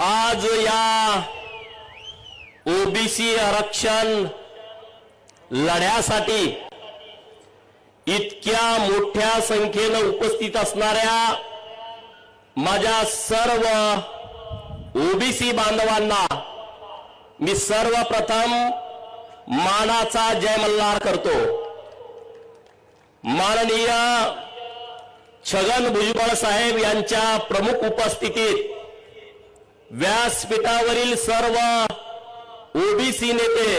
आज या ओबीसी आरक्षण लढ्यासाठी इतक्या मोठ्या संख्येने उपस्थित असणाऱ्या माझ्या सर्व ओबीसी बांधवांना मी सर्वप्रथम मानाचा जय मल्हार करतो। माननीय छगन भुजबळ साहेब यांच्या प्रमुख उपस्थितीत व्यासपीठावरील सर्व ओबीसी नेते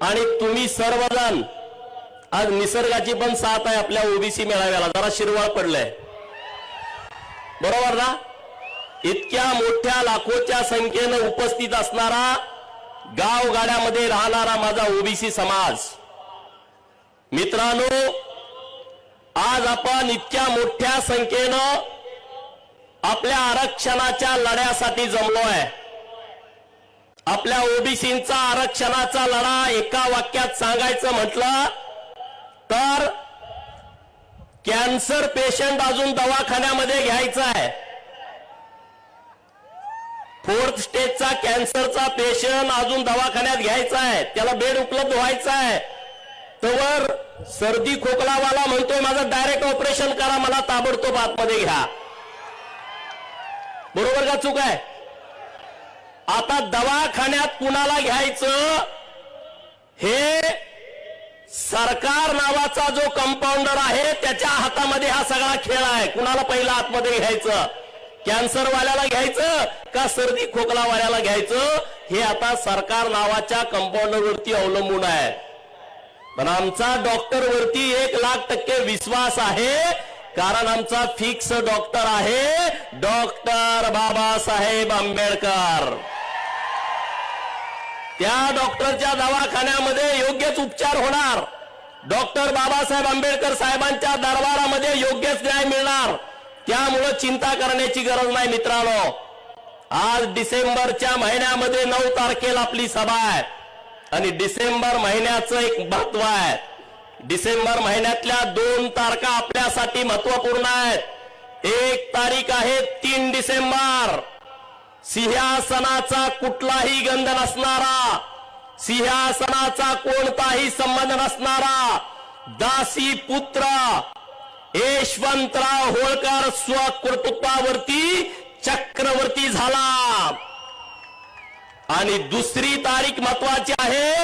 आणि तुम्ही सर्वजण, आज निसर्गाची पण साथ आहे आपल्या ओबीसी मेळाव्याला, जरा शिरवाळ पडलंय बरोबर ना। इतक्या मोठ्या लाखोच्या संख्येने उपस्थित असणारा गावगाड्यामध्ये राहणारा माझा ओबीसी समाज, मित्रांनो आज आपण इतक्या मोठ्या संख्येनं आपल्या आरक्षणाच्या लढ्यासाठी जमलोय। आपल्या ओबीसींचा आरक्षणाचा लढा एका वाक्यात सांगायचं म्हटलं तर कॅन्सर पेशंट अजून दवाखान्यामध्ये घ्यायचा आहे, 4th स्टेजचा कॅन्सरचा पेशंट अजून दवाखान्यात घ्यायचा आहे, त्याला बेड उपलब्ध व्हायचा आहे, तवर सर्दी खोकलावाला म्हणतोय माझं डायरेक्ट ऑपरेशन करा, मला ताबडतोब आतमध्ये घ्या। बरोबर का चूक आहे? आता दवाखान्यात कुणाला घ्यायचं हे सरकार नावाचा जो कंपाऊंडर आहे त्याच्या हातामध्ये हा सगळा खेळ आहे। कुणाला पहिला आतमध्ये घ्यायचं, कॅन्सरवाल्याला घ्यायचं का सर्दी खोकलावाल्याला घ्यायचं, हे आता सरकार नावाच्या कंपाऊंडरवरती अवलंबून आहे। पण आमचा डॉक्टर वरती 1,00,000% विश्वास आहे, कारण आमचा फिक्स डॉक्टर आहे डॉक्टर बाबासाहेब आंबेडकर। त्या डॉक्टरच्या दवाखान्यामध्ये योग्यच उपचार होणार, डॉक्टर बाबासाहेब आंबेडकर साहेबांच्या दरबारामध्ये योग्यच न्याय मिळणार, त्यामुळे चिंता करण्याची गरज नाही। मित्रांनो आज डिसेंबरच्या महिन्यामध्ये 9 तारखेला आपली सभा आहे आणि डिसेंबर महिन्याचं एक महत्व आहे। डिसेंबर महिन्यातल्या 2 तारखा आपल्यासाठी महत्वपूर्ण आहेत। 1 तारीख आहे 3 डिसेंबर, सिंहासनाचा कुठलाही गंध नसणारा, सिंहासनाचा कोणताही संबंध नसणारा दासी पुत्र यशवंतराव होळकर स्वकर्तृत्वावरती चक्रवर्ती झाला। आणि दुसरी तारीख महत्वाची आहे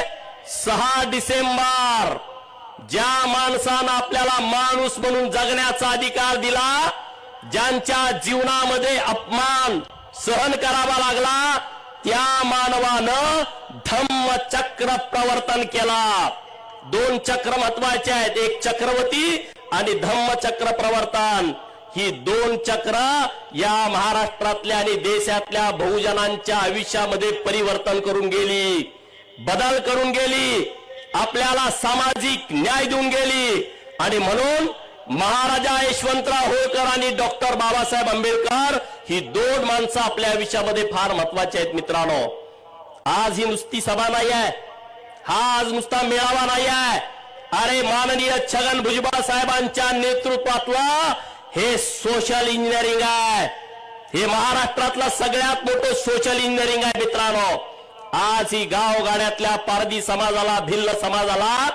6 डिसेंबर, ज्या माणसानं आपल्याला माणूस म्हणून जगण्याचा अधिकार दिला, ज्यांच्या जीवनामध्ये अपमान सहन करावा लागला, त्या मानवानं धम्मचक्र प्रवर्तन केला। 2 चक्र महत्वाचे आहेत, एक चक्रवर्ती आणि धम्मचक्र प्रवर्तन। ही 2 चक्र या महाराष्ट्रातल्या आणि देशातल्या बहुजनांच्या आयुष्यामध्ये परिवर्तन करून गेली, बदल करून गेली, आपल्याला सामाजिक न्याय देऊन गेली। आणि म्हणून महाराजा यशवंतराव होळकर आणि डॉक्टर बाबासाहेब आंबेडकर ही 2 माणसं आपल्या आयुष्यामध्ये फार महत्वाची आहेत। मित्रांनो आज ही नुसती सभा नाही आहे, हा आज नुसता मेळावा नाही आहे, अरे माननीय छगन भुजबळ साहेबांच्या नेतृत्वातलं हे सोशल इंजिनिअरिंग आहे, हे महाराष्ट्रातलं सगळ्यात मोठं सोशल इंजिनिअरिंग आहे। मित्रांनो आज ही गावगाड्यातल्या पारधी समाजाला, भिल्ल समाजाला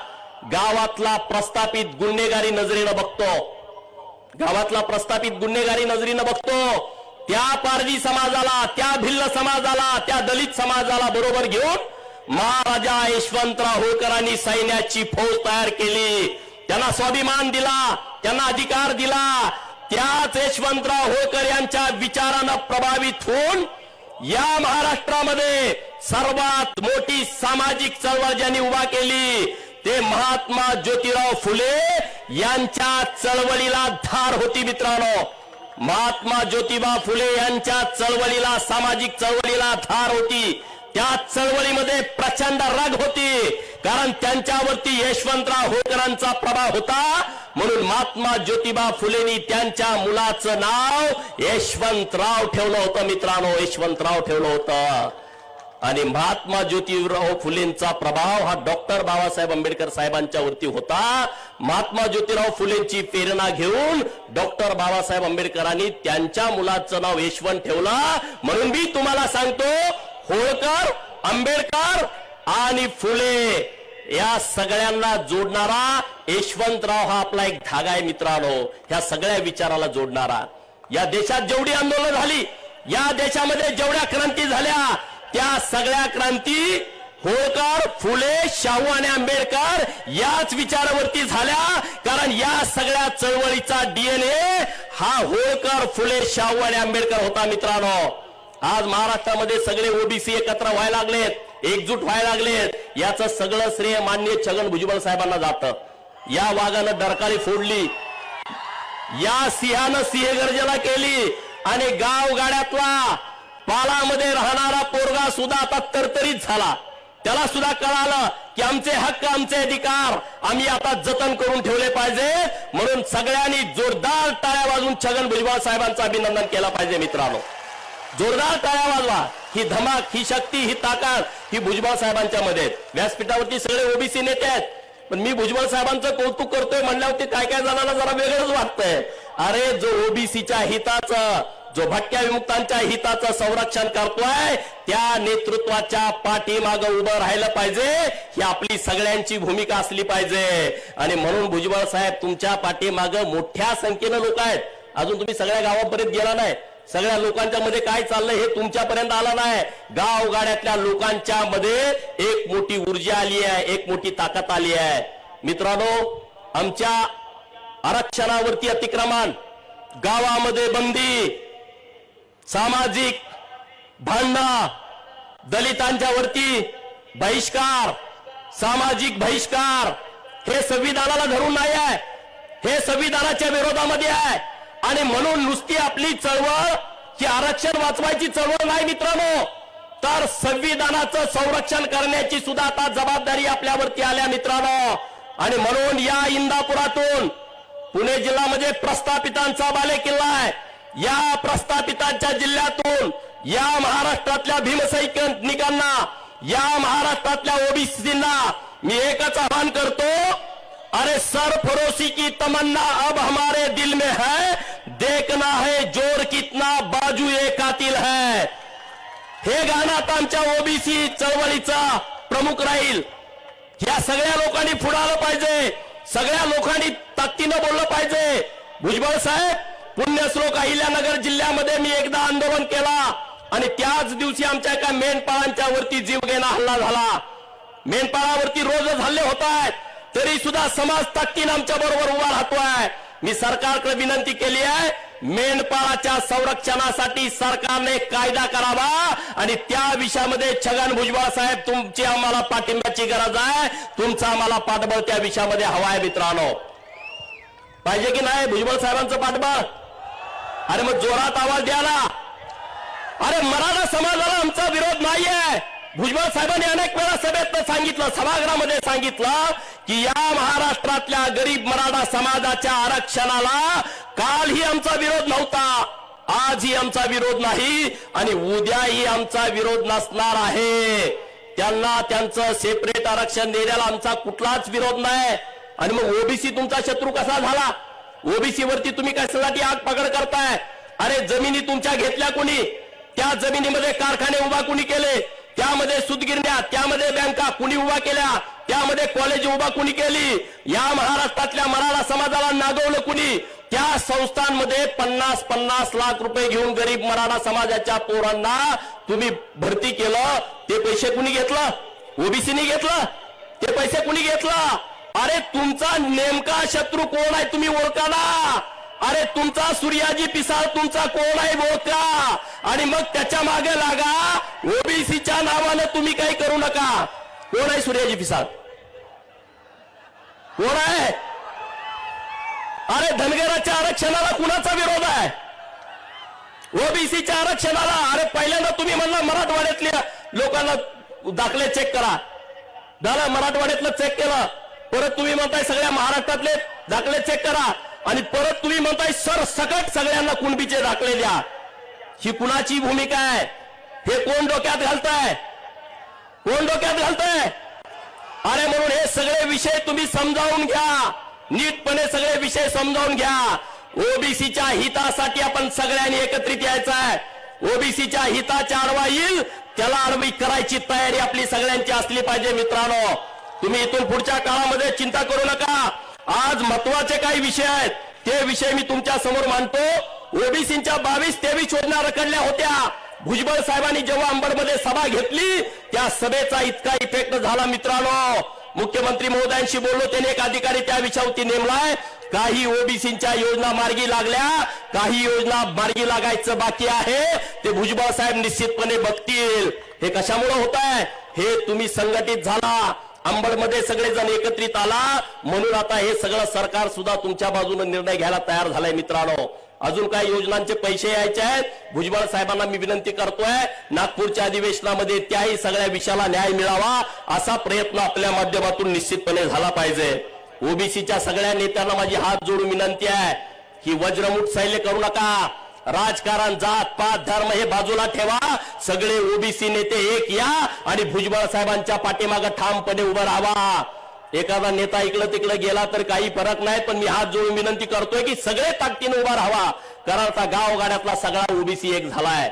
गावातला प्रस्थापित गुन्हेगारी नजरेनं बघतो, गावातला प्रस्थापित गुन्हेगारी नजरेनं बघतो, त्या पारधी समाजाला, त्या भिल्ल समाजाला, त्या दलित समाजाला बरोबर घेऊन महाराजा यशवंतराव होळकरांनी सैन्याची फौज तयार केली, त्यांना स्वाभिमान दिला, त्यांना अधिकार दिला। त्याच यशवंतराव होळकर यांच्या विचारानं प्रभावित होऊन या महाराष्ट्रामध्ये सर्वात मोठी सामाजिक चळवळ ज्यांनी उभा केली ते महात्मा ज्योतिराव फुले यांच्या चळवळीला धार होती। मित्रांनो महात्मा ज्योतिबा फुले यांच्या चळवळीला, सामाजिक चळवळीला धार होती, त्या चळवळीमध्ये प्रचंड रग होती, कारण त्यांच्यावरती यशवंतराव होळकरांचा प्रभाव होता। म्हणून महात्मा ज्योतिबा फुलेंनी त्यांच्या मुलाचं नाव यशवंतराव ठेवलं होतं। मित्रांनो यशवंतराव ठेवलं होतं। आणि महात्मा ज्योतिराव फुलेंचा प्रभाव हा डॉक्टर बाबासाहेब आंबेडकर साहेबांच्या वरती होता। महात्मा ज्योतिराव फुलेंची प्रेरणा घेऊन डॉक्टर बाबासाहेब आंबेडकरांनी त्यांच्या मुलाचं नाव यशवंत ठेवलं। म्हणून मी तुम्हाला सांगतो, होळकर, आंबेडकर आणि फुले या सगळ्यांना जोडणारा यशवंतराव हा आपला एक धागा आहे मित्रांनो, ह्या सगळ्या विचाराला जोडणारा। या देशात जेवढी आंदोलन झाली, या देशामध्ये जेवढ्या क्रांती झाल्या, त्या सगळ्या क्रांती होळकर, फुले, शाहू आणि आंबेडकर याच विचारावरती झाल्या। कारण या सगळ्या चळवळीचा डीएनए हा होळकर, फुले, शाहू आणि आंबेडकर होता मित्रांनो। आज महाराष्ट्रामध्ये सगळे ओबीसी एकत्र व्हायला लागलेत, एकजूट व्हायला लागलेत, याचं सगळं श्रेय माननीय छगन भुजबळ साहेबांना जातं। या वाघानं डरकाळी फोडली, या सिंहानं सिंहगर्जना केली आणि गावगाड्यातला पालामध्ये राहणारा पोरगा सुद्धा आता तरतरीत झाला। त्याला सुद्धा कळालं की आमचे हक्क, आमचे अधिकार आम्ही आता जतन करून ठेवले पाहिजे। म्हणून सगळ्यांनी जोरदार टाळ्या वाजवून छगन भुजबळ साहेबांचं अभिनंदन केलं पाहिजे मित्रांनो। जोरदार टाळ्या वाजवा। ही धमाक, ही शक्ती, ही ताकद ही भुजबळ साहेबांच्या मध्ये। व्यासपीठावरती सगळे ओबीसी नेते आहेत, पण मी भुजबळ साहेबांचं कौतुक करतोय म्हणल्यावरती काय काय जणांना जरा वेगळंच वाटतंय। अरे जो ओबीसीच्या हिताचं, जो भटक्या विमुक्तांच्या हिताचं संरक्षण करतोय, त्या नेतृत्वाच्या पाठीमागे उभं राहिलं पाहिजे, ही आपली सगळ्यांची भूमिका असली पाहिजे। आणि म्हणून भुजबळ साहेब तुमच्या पाठीमागे मोठ्या संख्येनं लोक आहेत। अजून तुम्ही सगळ्या गावापर्यंत गेला नाही, सगळ्या लोकांच्या मध्ये काय चाललंय हे तुमच्यापर्यंत आलं नाही। गावगाड्यातल्या लोकांच्या मध्ये एक मोठी ऊर्जा आली आहे, एक मोठी ताकद आली आहे मित्रांनो। आमच्या आरक्षणावरती अतिक्रमण, गावामध्ये बंदी, सामाजिक भांडणं, दलितांच्या वरती बहिष्कार, सामाजिक बहिष्कार हे संविधानाला धरून नाही आहे, हे संविधानाच्या विरोधामध्ये आहे। आणि म्हणून नुसती आपली चळवळ ही आरक्षण वाचवायची चळवळ नाही मित्रांनो, तर संविधानाचं संरक्षण करण्याची सुद्धा आता जबाबदारी आपल्यावरती आल्या मित्रांनो। आणि म्हणून या इंदापुरातून पुणे जिल्ह्यामध्ये प्रस्थापितांचा बालेकिल्ला आहे। या प्रस्थापितांच्या जिल्ह्यातून या महाराष्ट्रातल्या भीमसैनिकांना, या महाराष्ट्रातल्या ओबीसींना मी एकच आवाहन करतो, अरे सरफरोशी की तमन्ना अब हमारे दिल में है, देखना है जोर कितना बाजू ये कातिल है। हे गाणं आता आमच्या ओबीसी चळवळीचा प्रमुख राहील। या सगळ्या लोकांनी पुढे आलं पाहिजे, सगळ्या लोकांनी ताकदीनं बोललं पाहिजे। भुजबळ साहेब, पुण्यश्लोक अहिल्यानगर जिल्ह्यामध्ये मी एकदा आंदोलन केला आणि त्याच दिवशी आमच्या एका मेंढपाळांच्या वरती जीवघेणा हल्ला झाला। मेंढपाळावरती रोजच हल्ले होत आहेत, तरी सुद्धा समाज ताकदीनं आमच्या बरोबर उभा राहतोय। मी सरकारकडे विनंती केली आहे, मेंढपाळाच्या संरक्षणासाठी सरकारने कायदा करावा आणि त्या विषयामध्ये छगन भुजबळ साहेब तुमची आम्हाला पाठिंब्याची गरज आहे, तुमचा आम्हाला पाठबळ त्या विषयामध्ये हवा आहे मित्रांनो। पाहिजे की नाही भुजबळ साहेबांचं पाठबळ? अरे मग जोरात आवाज द्याला। अरे मराठा समाजाला आमचा विरोध नाहीये। भुजबळ साहेबांनी अनेक वेळा सभेत सांगितलं, सभागृहामध्ये सांगितलं की या महाराष्ट्रातल्या गरीब मराठा समाजाच्या आरक्षणाला कालही आमचा विरोध नव्हता, आजही आमचा विरोध नाही आणि उद्याही आमचा विरोध नसणार आहे। त्यांना त्यांचं सेपरेट आरक्षण देण्याला आमचा कुठलाच विरोध नाही। आणि मग ओबीसी तुमचा शत्रू कसा झाला? ओबीसी वरती तुम्ही कशासाठी आग पकड करताय? अरे जमिनी तुमच्या घेतल्या कोणी? त्या जमिनीमध्ये कारखाने उभा कुणी केले? त्यामध्ये सूतगिरण्या, त्यामध्ये बँका कुणी उभा केल्या? त्यामध्ये कॉलेज उभा कुणी केली? या महाराष्ट्रातल्या मराठा समाजाला नागवलं कुणी? त्या संस्थांमध्ये 50-50 लाख रुपये घेऊन गरीब मराठा समाजाच्या पोरांना तुम्ही भरती केलं, ते पैसे कुणी घेतलं? ओबीसीनी घेतलं? ते पैसे कुणी घेतलं? अरे तुमचा नेमका शत्रू कोण आहे तुम्ही ओळखा ना। अरे तुमचा सूर्याजी पिसाळ तुमचा कोण आहे ओळखा आणि मग त्याच्या मागे लागा। ओबीसीच्या नावानं तुम्ही काही करू नका। कोण आहे सूर्याजी पिसाळ? कोण आहे? अरे धनगराच्या आरक्षणाला कुणाचा विरोध आहे? ओबीसीच्या आरक्षणाला। अरे पहिल्यांदा तुम्ही म्हणला मराठवाड्यातल्या लोकांना दाखले चेक करा, झालं मराठवाड्यातलं चेक केलं, परत तुम्ही म्हणताय सगळ्या महाराष्ट्रातले दाखले चेक करा आणि परत तुम्ही म्हणताय सरसकट सगळ्यांना कुणबीचे दाखले द्या। ही कुणाची भूमिका आहे? हे कोण डोक्यात घालताय? कोण डोक्यात घालतंय? अरे म्हणून हे सगळे विषय तुम्ही समजावून घ्या, नीटपणे सगळे विषय समजावून घ्या. ओबीसीच्या हितासाठी आपण सगळ्यांनी एकत्रित यायचं आहे. ओबीसीच्या हिताच्या आडवा येईल त्याला आडवी करायची तयारी आपली सगळ्यांची असली पाहिजे. मित्रांनो, तुम्ही इथून पुढच्या काळामध्ये चिंता करू नका. आज महत्वाचे काही विषय आहेत, ते विषय मी तुमच्या समोर मांडतो. ओबीसीच्या 22-23 योजना रखडल्या होत्या. भुजबळ साहेबांनी जेव्हा अंबडमध्ये सभा घेतली त्या सभेचा इतका इफेक्ट झाला. मित्रांनो, मुख्यमंत्री महोदयांशी बोललो, त्याने एक अधिकारी त्या विषयावरती नेमलाय. काही ओबीसीच्या योजना मार्गी लागल्या, काही योजना मार्गी लागायचं बाकी आहे. ते भुजबळ साहेब निश्चितपणे बघतील. हे कशामुळे होत आहे? हे तुम्ही संघटित झाला, अंबडमध्ये सगळेजण एकत्रित आला, म्हणून आता हे सगळं सरकार सुद्धा तुमच्या बाजूने निर्णय घ्यायला तयार झालंय. मित्रांनो, अजून काही योजनांचे पैसे यायचे आहेत. भुजबळ साहेबांना मी विनंती करतोय, नागपूरच्या अधिवेशनामध्ये त्याही सगळ्या विषयाला न्याय मिळावा असा प्रयत्न आपल्या माध्यमातून निश्चितपणे झाला पाहिजे. ओबीसीच्या सगळ्या नेत्यांना माझी हात जोडून विनंती आहे की वज्रमुठ सैल्य करू नका. राजकारण, जात पात, धर्म हे बाजूला ठेवा. सगळे ओबीसी नेते एक या आणि भुजबळ साहेबांच्या पाठीमागे ठामपणे उभं राहावा. एखादा नेता इकडं तिकडं गेला तर काही फरक नाही, पण मी हात जोडून विनंती करतोय की सगळे ताकदीने उभा राहावा. कारण आता गावगाड्यातला सगळा ओबीसी एक झालाय.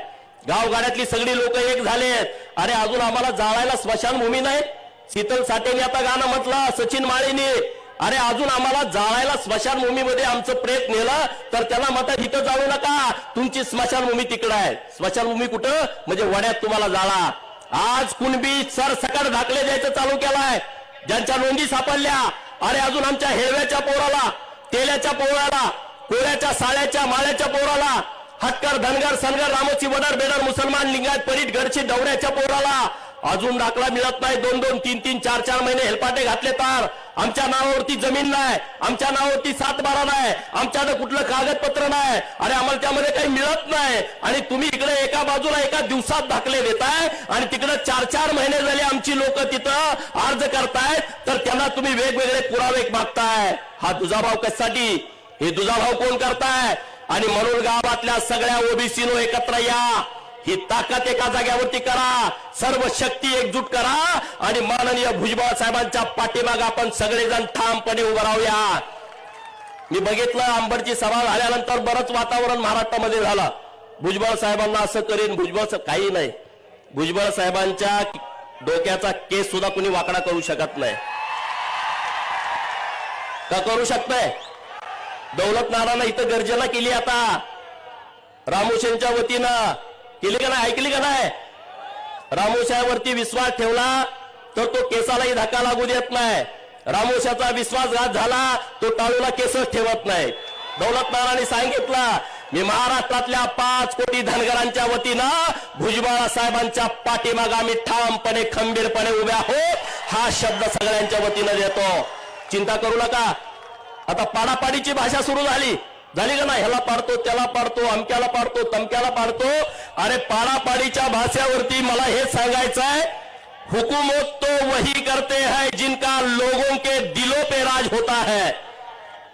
गावगाड्यातली सगळी लोक एक झालेत. अरे अजून आम्हाला जाळायला स्मशानभूमी नाही. शीतल साठेने आता गाणं म्हटलं, सचिन माळीने, अरे अजून आम्हाला जाळायला स्मशानभूमीमध्ये आमचं प्रेत नेलं तर त्याला म्हणतात इथं जाळू नका, तुमची स्मशानभूमी तिकडं आहे. स्मशानभूमी कुठं? म्हणजे वड्यात तुम्हाला जाळा. आज कुणबी सरसकट दाखले द्यायचं चालू केलाय, ज्यांच्या नोंदी सापडल्या. अरे अजून आमच्या हेळव्याच्या पोराला, तेल्याच्या पोराला, कोऱ्याच्या साळ्याच्या माळ्याच्या पोराला, हटकर, धनगर, सनगर, रामोची, वडर, बेडर, मुसलमान, लिंगायत, परीट, गडची, डवऱ्याच्या पोराला अजून दाखला मिळत नाही. 2-2, 3-3, 4-4 महिने हेलपाटे घातले तर आमच्या नावावरती जमीन नाही, आमच्या नावावरती 7-12 नाही, आमच्याकडे कुठलं कागदपत्र नाही. अरे आम्हाला त्यामध्ये काही मिळत नाही. आणि तुम्ही इकडे एका बाजूला एका दिवसात दाखले देताय आणि तिकडे 4-4 महिने झाले आमची लोक तिथं अर्ज करतायत, तर त्यांना तुम्ही वेगवेगळे पुरावे मागताय. हा दुजाभाव कशासाठी? हे दुजाभाव कोण करताय? आणि म्हणून गावातल्या सगळ्या ओबीसीनो एकत्र या. ही ताकद एका जाग्यावरती करा, सर्व शक्ती एकजूट करा आणि माननीय भुजबळ साहेबांच्या पाठीमागे आपण सगळेजण ठामपणे उभं राहूया. मी बघितलं अंबडची सभा झाल्यानंतर बरंच वातावरण महाराष्ट्रामध्ये झालं. भुजबळ साहेबांना असं करेन, भुजबळ काही नाही. भुजबळ साहेबांच्या डोक्याचा केस सुद्धा कुणी वाकडा करू शकत नाही. का करू शकतंय? दौलत नारायण इथं गर्जना केली, आता रामोशेंच्या वतीनं केली का नाही? ऐकली का नाही? रामोशावरती विश्वास ठेवला तर तो केसालाही धक्का लागू देत नाही. रामोशाचा विश्वासघात झाला तो टाळूला केसच ठेवत नाही. दौलत नारायणी सांगितलं, मी महाराष्ट्रातल्या 5 कोटी धनगरांच्या वतीनं भुजबळ साहेबांच्या पाठीमागे आम्ही ठामपणे खंबीरपणे उभे आहोत, हा शब्द सगळ्यांच्या वतीनं देतो. चिंता करू नका. आता पाडापाडीची भाषा सुरू झाली का नाही? ह्याला पाडतो, त्याला पाडतो, अमक्याला पाडतो, तमक्याला पाडतो. अरे पाडापाडीच्या भाषेवरती मला हे सांगायचं आहे, हुकूमत तो वही करते हैं जिनका लोगों के दिलों पे राज होता है.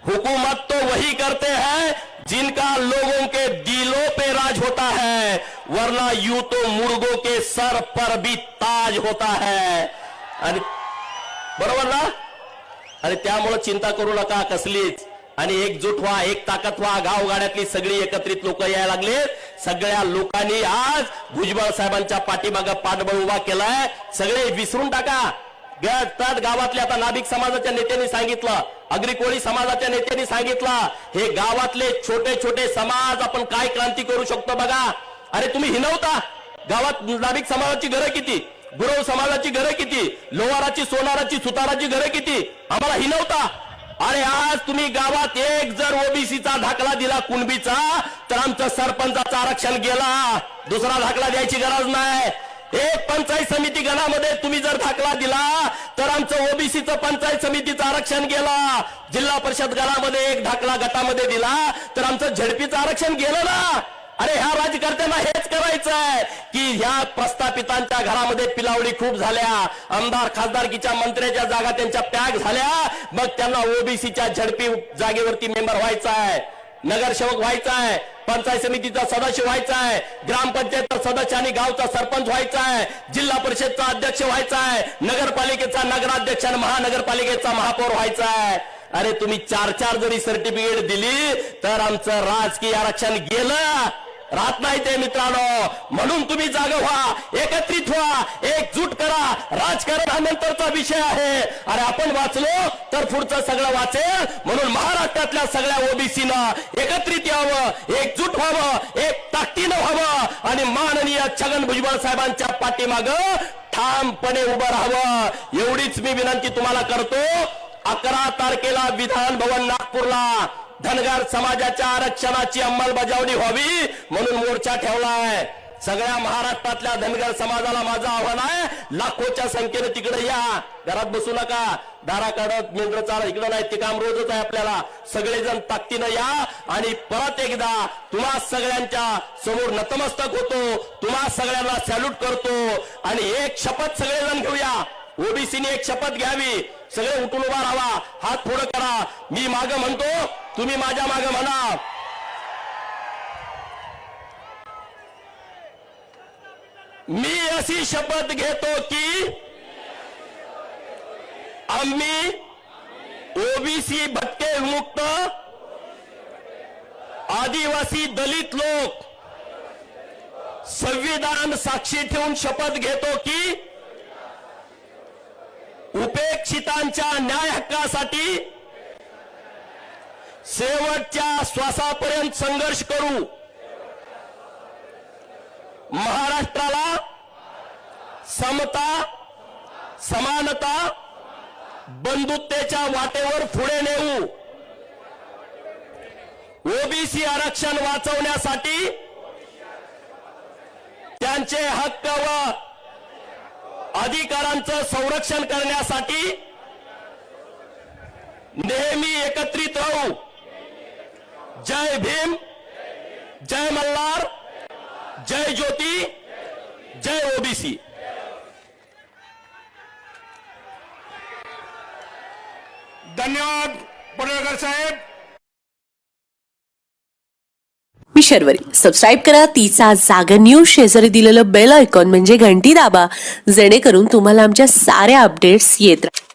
हुकूमत तो वही करते हैं जिनका लोगों के दिलों पे राज होता है, वरना यूं तो मुर्गों के सर पर भी ताज होता है. आणि बरोबर ना? आणि त्यामुळे चिंता करू नका कसलीच. आणि एकजूट व्हा, एक ताकद व्हा. गावगाड्यातली सगळी एकत्रित लोक यायला लागले. सगळ्या लोकांनी आज भुजबळ साहेबांच्या पाठीमागे पाठबळ उभा केलाय. सगळे विसरून टाका. गावातल्या आता नाभिक समाजाच्या नेत्यांनी सांगितलं, अग्रिकोळी समाजाच्या नेत्यांनी सांगितलं, हे गावातले छोटे छोटे समाज आपण काय क्रांती करू शकतो बघा. अरे तुम्ही हिनवता गावात नाभिक समाजाची घरं किती, गुरव समाजाची घरं किती, लोहाराची, सोनाराची, सुताराची घरं किती, आम्हाला हिनवता. अरे आज तुम्ही गावात एक जर ओबीसीचा दाखला दिला कुणबीचा तर आमचं सरपंचाचं आरक्षण गेला. दुसरा दाखला द्यायची गरज नाही. एक पंचायत समिती गणामध्ये तुम्ही जर दाखला दिला तर आमचं ओबीसीचं पंचायत समितीचं आरक्षण गेलं. जिल्हा परिषद गणामध्ये एक दाखला गटामध्ये दिला तर आमचं झडपीचं आरक्षण गेलं ना. अरे ह्या राज्यकर्त्यांना हेच करायचं आहे की ह्या प्रस्थापितांच्या घरामध्ये पिलावडी खूप झाल्या, आमदार खासदारकीच्या मंत्र्याच्या जागा त्यांच्या पॅक झाल्या, मग त्यांना ओबीसीच्या झडपी जागेवरती मेंबर व्हायचा आहे. नगरसेवक व्हायचा आहे, पंचायत समितीचा सदस्य व्हायचा आहे, ग्रामपंचायतचा सदस्य आणि गावचा सरपंच व्हायचा आहे, जिल्हा परिषदचा अध्यक्ष व्हायचा आहे, नगरपालिकेचा नगराध्यक्ष आणि महानगरपालिकेचा महापौर व्हायचा आहे. अरे तुम्ही 4-4 जरी सर्टिफिकेट दिली तर आमचं राजकीय आरक्षण गेलं, राहत नाही ते मित्रांनो. म्हणून तुम्ही जागा व्हा, एकत्रित व्हा, एकजूट करा. राजकारण हा नंतरचा विषय आहे. अरे आपण वाचलो तर पुढचं सगळं वाचेल. म्हणून महाराष्ट्रातल्या सगळ्या ओबीसीनं एकत्रित यावं, एकजूट व्हावं, एक ताकदीनं व्हावं आणि माननीय छगन भुजबळ साहेबांच्या पाठीमागं ठामपणे उभं राहावं. एवढीच मी विनंती तुम्हाला करतो. 11 तारखेला विधान भवन नागपूरला धनगर समाजाच्या आरक्षणाची अंमलबजावणी व्हावी म्हणून मोर्चा ठेवलाय. सगळ्या महाराष्ट्रातल्या धनगर समाजाला माझं आव्हान आहे, लाखोच्या संख्येने तिकडे या, घरात बसू नका. दारा काढत मेंढर चाल इकडे नाही, ते काम रोजच आहे आपल्याला. सगळेजण ताकदीनं या आणि परत एकदा तुम्हा सगळ्यांच्या समोर नतमस्तक होतो, तुम्हा सगळ्यांना सॅल्यूट करतो आणि एक शपथ सगळेजण घेऊया. ओबीसीने एक शपथ घ्यावी. सगळे उठून उभा राहा, हात पुढे करा. मी मागं म्हणतो, तुम्ही माझ्या मागं म्हणा. मी अशी शपथ घेतो की आम्ही ओबीसी भटके विमुक्त आदिवासी दलित लोक संविधान साक्षी ठेवून शपथ घेतो की उपेक्षितांच्या न्याय हक्कासाठी शेवटच्या श्वासापर्यंत संघर्ष करू. महाराष्ट्राला समता, समानता, बंधुतेच्या वाटेवर पुढे नेऊ. ओबीसी आरक्षण वाचवण्यासाठी, त्यांचे हक्क व अधिकारांचं संरक्षण करण्यासाठी नेहमी एकत्रित राहू. जय भीम, जय मल्हार, जय ज्योती, जय ओबीसी. धन्यवाद पडळकर साहेब. मी शर्वरी. सबस्क्राईब करा तिचा जागर न्यूज. शेजारी दिलेलं बेल आयकॉन म्हणजे घंटी दाबा, जेणेकरून तुम्हाला आमच्या साऱ्या अपडेट्स येत राहतील.